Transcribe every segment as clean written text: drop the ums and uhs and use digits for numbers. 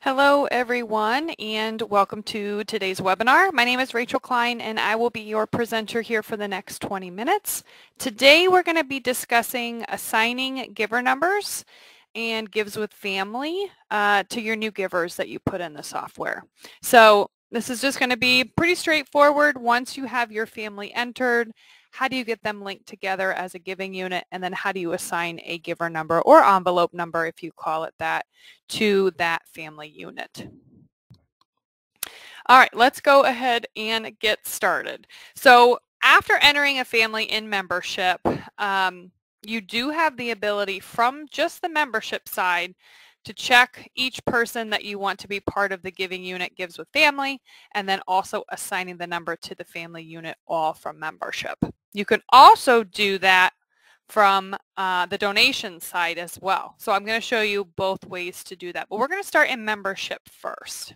Hello everyone and welcome to today's webinar. My name is Rachel Klein and I will be your presenter here for the next 20 minutes. Today we're going to be discussing assigning giver numbers and gives with family to your new givers that you put in the software. So this is just going to be pretty straightforward. Once you have your family entered, how do you get them linked together as a giving unit, and then how do you assign a giver number or envelope number, if you call it that, to that family unit. All right, let's go ahead and get started. So after entering a family in membership, you do have the ability from just the membership side to check each person that you want to be part of the giving unit gives with family, and then also assigning the number to the family unit all from membership. You can also do that from the donation side as well. So I'm going to show you both ways to do that, but we're going to start in membership first.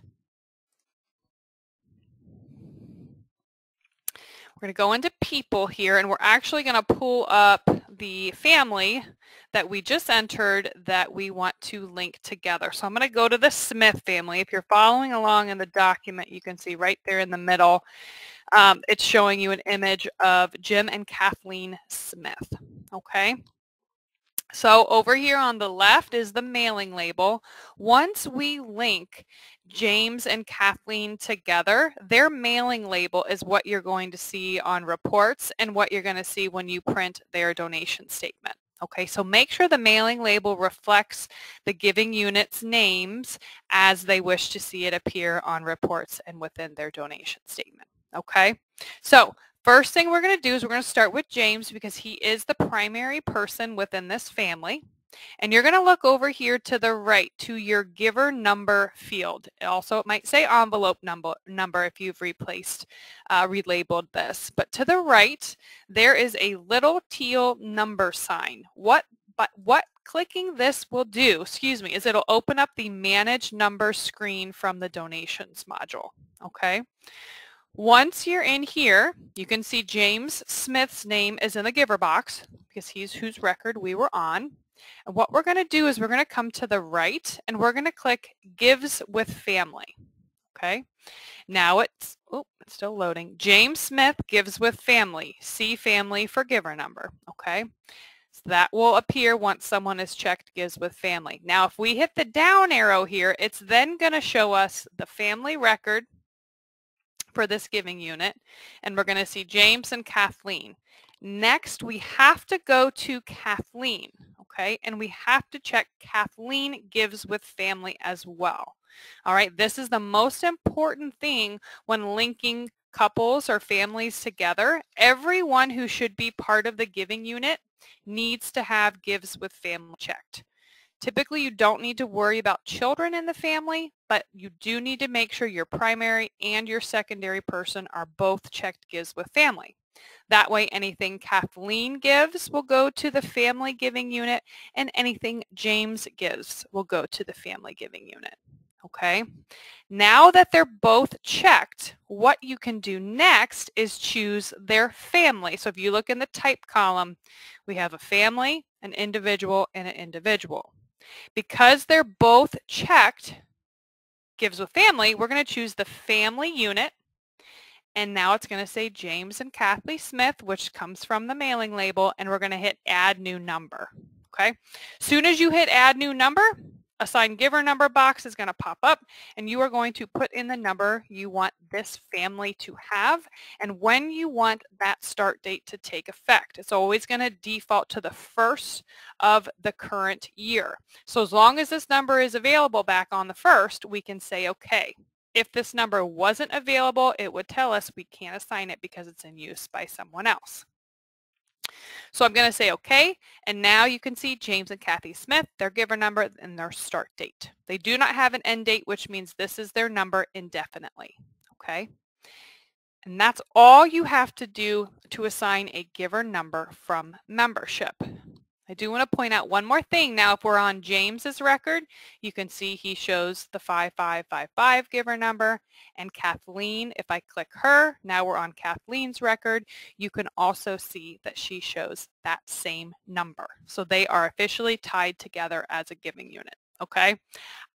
We're going to go into people here, and we're actually going to pull up the family that we just entered that we want to link together. So I'm going to go to the Smith family. If you're following along in the document, you can see right there in the middle, it's showing you an image of Jim and Kathleen Smith. Okay. So over here on the left is the mailing label. Once we link James and Kathleen together, their mailing label is what you're going to see on reports and what you're going to see when you print their donation statement. Okay, so make sure the mailing label reflects the giving unit's names as they wish to see it appear on reports and within their donation statement. Okay, so first thing we're going to do is we're going to start with James because he is the primary person within this family. And you're going to look over here to the right to your giver number field. Also, it might say envelope number if you've relabeled this. But to the right, there is a little teal number sign. What clicking this will do, is it'll open up the Manage Number screen from the Donations module. Okay. Once you're in here, you can see James Smith's name is in the giver box because he's whose record we were on. And what we're going to do is we're going to come to the right and we're going to click Gives with Family. Okay. Now it's still loading. James Smith gives with family. See family for giver number. Okay. So that will appear once someone is checked gives with family. Now if we hit the down arrow here, it's then going to show us the family record for this giving unit, and we're going to see James and Kathleen. Next, we have to go to Kathleen, okay, and we have to check Kathleen gives with family as well. All right, this is the most important thing when linking couples or families together. Everyone who should be part of the giving unit needs to have gives with family checked. Typically, you don't need to worry about children in the family, but you do need to make sure your primary and your secondary person are both checked gives with family. That way, anything Kathleen gives will go to the family giving unit, and anything James gives will go to the family giving unit. Okay? Now that they're both checked, what you can do next is choose their family. So if you look in the type column, we have a family, an individual, and an individual. Because they're both checked gives with family, we're going to choose the family unit, and now it's going to say James and Kathleen Smith, which comes from the mailing label, and we're going to hit Add New Number. Okay. Soon as you hit Add New Number, Assign Giver Number box is going to pop up, and you are going to put in the number you want this family to have and when you want that start date to take effect. It's always going to default to the first of the current year. So as long as this number is available back on the first, we can say okay. If this number wasn't available, it would tell us we can't assign it because it's in use by someone else. So I'm going to say okay, and now you can see James and Kathy Smith, their giver number, and their start date. They do not have an end date, which means this is their number indefinitely. Okay? And that's all you have to do to assign a giver number from membership. I do want to point out one more thing. Now, if we're on James's record, you can see he shows the 5555 giver number, and Kathleen, if I click her, now we're on Kathleen's record, you can also see that she shows that same number. So they are officially tied together as a giving unit. okay?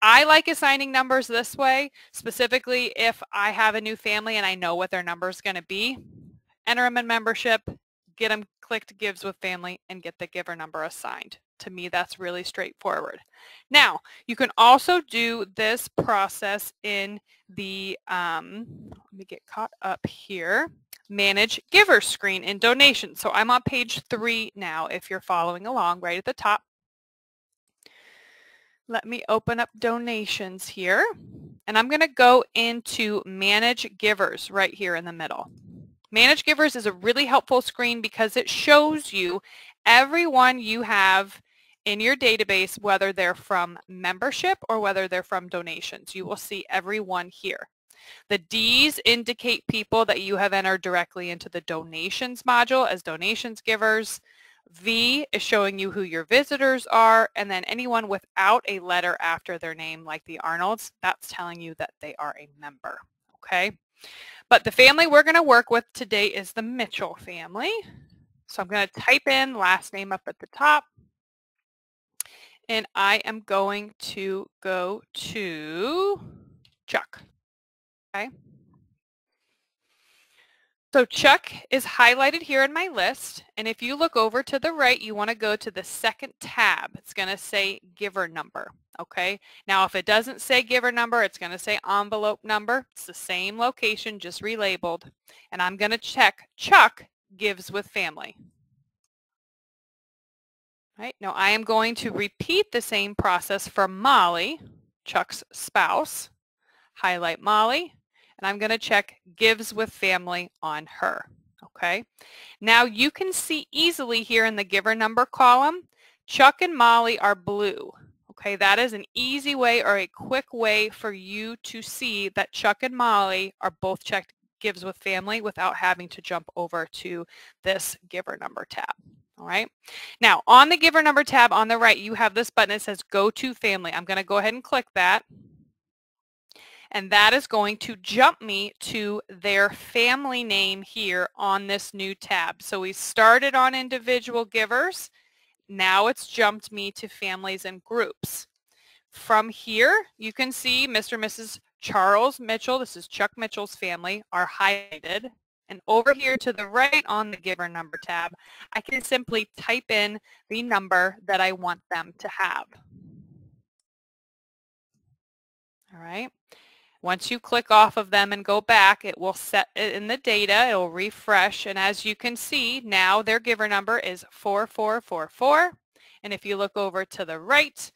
I like assigning numbers this way, specifically if I have a new family and I know what their number is going to be. Enter them in membership, get them clicked gives with family, and get the giver number assigned. To me, that's really straightforward. Now, you can also do this process in the, let me get caught up here, Manage Giver screen in Donations. So I'm on page 3 now if you're following along right at the top. Let me open up Donations here, and I'm going to go into Manage Givers right here in the middle. Manage Givers is a really helpful screen because it shows you everyone you have in your database, whether they're from membership or whether they're from donations. You will see everyone here. The D's indicate people that you have entered directly into the donations module as donations givers. V is showing you who your visitors are, and then anyone without a letter after their name, like the Arnolds, that's telling you that they are a member, okay? But the family we're going to work with today is the Mitchell family. So I'm going to type in last name up at the top, and I am going to go to Chuck, okay? So Chuck is highlighted here in my list, and if you look over to the right, you want to go to the second tab. It's going to say giver number, okay? Now if it doesn't say giver number, it's going to say envelope number. It's the same location, just relabeled. And I'm going to check Chuck gives with family. Right, now I am going to repeat the same process for Molly, Chuck's spouse. Highlight Molly. And I'm going to check gives with family on her, okay? Now you can see easily here in the giver number column, Chuck and Molly are blue, okay? That is an easy way or a quick way for you to see that Chuck and Molly are both checked gives with family without having to jump over to this giver number tab. All right. Now on the giver number tab on the right, you have this button that says go to family. I'm going to go ahead and click that. And that is going to jump me to their family name here on this new tab. So we started on individual givers. Now it's jumped me to families and groups. From here, you can see Mr. and Mrs. Charles Mitchell, this is Chuck Mitchell's family, are highlighted. And over here to the right on the giver number tab, I can simply type in the number that I want them to have. All right. Once you click off of them and go back, it will set it in the data, it will refresh, and as you can see, now their giver number is 4444. And if you look over to the right,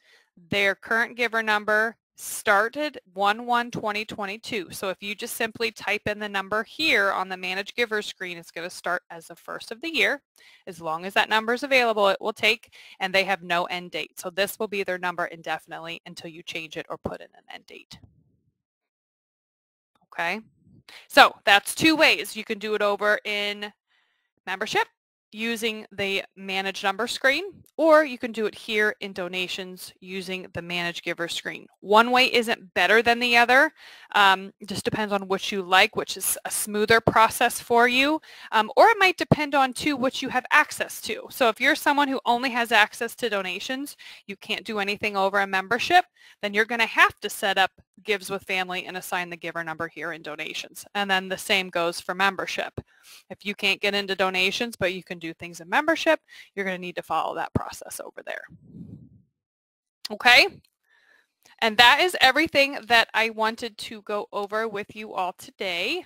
their current giver number started 1/1/2022. So if you just simply type in the number here on the Manage Giver screen, it's going to start as the first of the year. As long as that number is available, it will take, and they have no end date. So this will be their number indefinitely until you change it or put in an end date. Okay, so that's two ways. You can do it over in membership using the Manage Number screen, or you can do it here in Donations using the Manage Giver screen. One way isn't better than the other. It just depends on which you like, which is a smoother process for you, or it might depend on too what you have access to. So if you're someone who only has access to donations, you can't do anything over a membership, then you're going to have to set up gives with family and assign the giver number here in donations. And then the same goes for membership. If you can't get into donations, but you can do things in membership, you're going to need to follow that process over there. Okay? And that is everything that I wanted to go over with you all today.